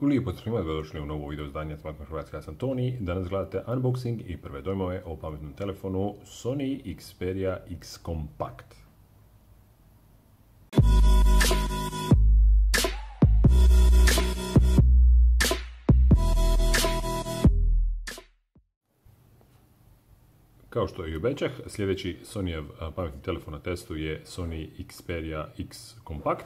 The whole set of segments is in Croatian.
Lijepo svima, dobrodošli u novo video izdanje Smartphone Hrvatska, ja sam Toni. Danas gledate unboxing i prve dojmove o pametnom telefonu Sony Xperia X Compact. Kao što i obećah, sljedeći Sonyjev pametni telefon na testu je Sony Xperia X Compact,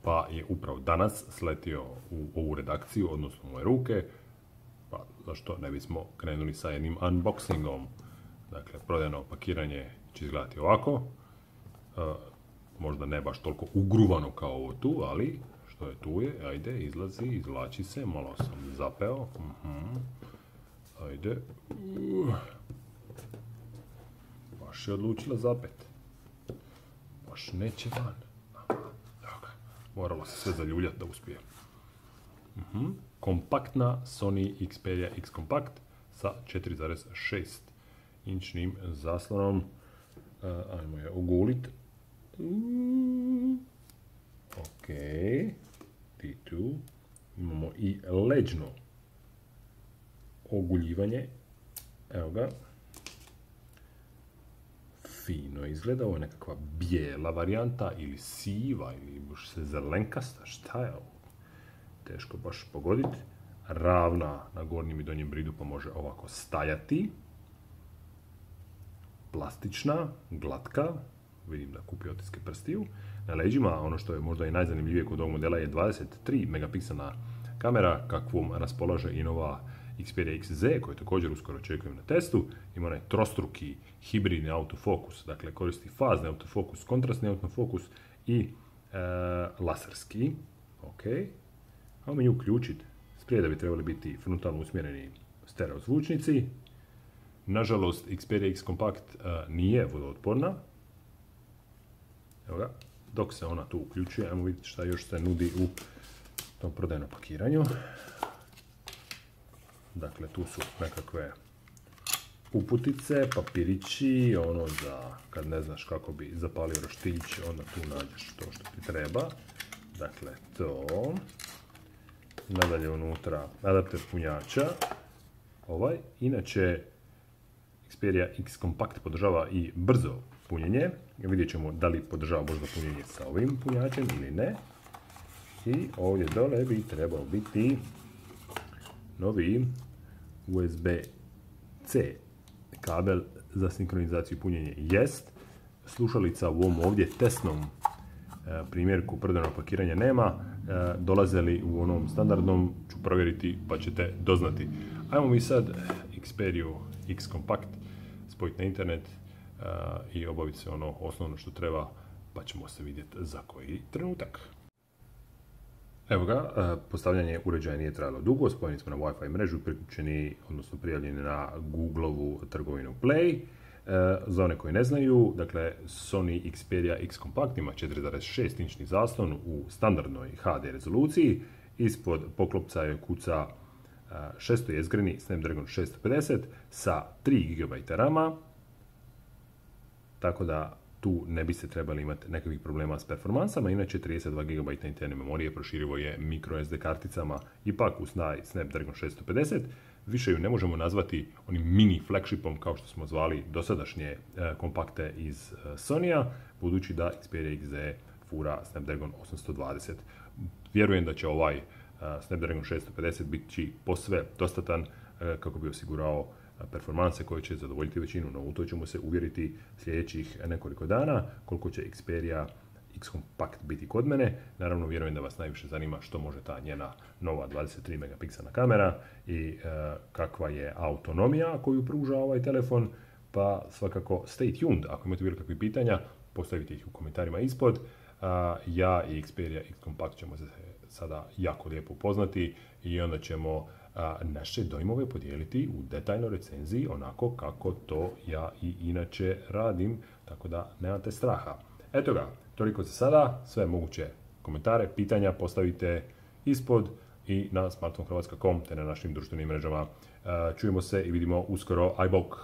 pa je upravo danas sletio u ovu redakciju, odnosno u moje ruke, pa zašto ne bismo krenuli sa jednim unboxingom. Dakle, prodajno pakiranje će izgledati ovako, možda ne baš toliko ugruvano kao ovo tu, ali što je tu je, ajde, izlazi, izvlači se, malo sam zapeo, ajde, baš je odlučila zapet, baš neće van. Moralo se sve zaljuljati da uspije. Kompaktna Sony Xperia X Compact sa 4,6 inčnim zaslonom. Ajmo je ogulit. Ok. T2. Imamo i leđno oguljivanje. Evo ga. Fino izgleda, ovo je nekakva bijela varijanta ili siva ili baš se zelenkasta, šta je ovo? Teško baš pogoditi. Ravna na gornjem i donjem bridu pa može ovako stajati. Plastična, glatka, vidim da kupi otiske prstiju. Na leđima, ono što je možda i najzanimljivije kod ovog modela je 23 megapiksela kamera, kakvom raspolaže i nova Xperia XZ, koju također uskoro očekujem na testu. Ima onaj trostruki hibridni autofokus, dakle koristi fazni autofokus, kontrastni autofokus i laserski. Ok, ajmo nju uključiti. Sprije da bi trebali biti frontalno usmjereni stereo zvučnici. Nažalost, Xperia X Compact nije vodootporna. Evo ga, dok se ona tu uključuje, ajmo vidjeti šta još se nudi u tom prodajnom pakiranju. Dakle, tu su nekakve uputice, papirići, ono za kad ne znaš kako bi zapalio roštić, onda tu nađeš to što ti treba. Dakle, to. Nadalje unutra adapter punjača. Ovaj, inače, Xperia X Compact podržava i brzo punjenje. Vidjet ćemo da li podržava možda punjenje sa ovim punjačem ili ne. I ovdje dole bi trebao biti novi USB-C kabel za sinkronizaciju i punjenje. Jest, slušalica u ovom ovdje testnom primjerku prodajnog pakiranja nema, dolaze li u onom standardnom, ću provjeriti pa ćete doznati. Ajmo mi sad Xperia X Compact spojiti na internet i obaviti se ono osnovno što treba, pa ćemo se vidjeti za koji trenutak. Evo ga, postavljanje uređaja nije trajalo dugo, spojeni smo na Wi-Fi mrežu, priključeni, odnosno prijavljeni na Google-ovu trgovinu Play. Za one koji ne znaju, dakle, Sony Xperia X Compact ima 4,6 inčni zaslon u standardnoj HD rezoluciji. Ispod poklopca je kuca 600 jezgreni Snapdragon 650 sa 3 GB RAM-a, tako da tu ne bi se trebali imati nekakvih problema s performansama. Inače, 32 GB interne memorije proširivo je microSD karticama, ipak uz Snapdragon 650. Više ju ne možemo nazvati onim mini flagshipom kao što smo zvali dosadašnje kompakte iz Sony-a, budući da Xperia XZ fura Snapdragon 820. Vjerujem da će ovaj Snapdragon 650 biti posve dostatan kako bi osigurao performanse koje će zadovoljiti većinu, no u to ćemo se uvjeriti sljedećih nekoliko dana koliko će Xperia X Compact biti kod mene. Naravno, vjerujem da vas najviše zanima što može ta njena nova 23 megapiksela kamera i kakva je autonomija koju pruža ovaj telefon, pa svakako stay tuned. Ako imate bilo kakvih pitanja, postavite ih u komentarima ispod. Ja i Xperia X Compact ćemo se sada jako lijepo upoznati i onda ćemo naše dojmove podijeliti u detaljnoj recenziji, onako kako to ja i inače radim, tako da nemate straha. Eto ga, toliko za sada, sve moguće komentare, pitanja postavite ispod i na smartphonehrvatska.com te na našim društvenim mrežama. Čujemo se i vidimo uskoro, aj bok!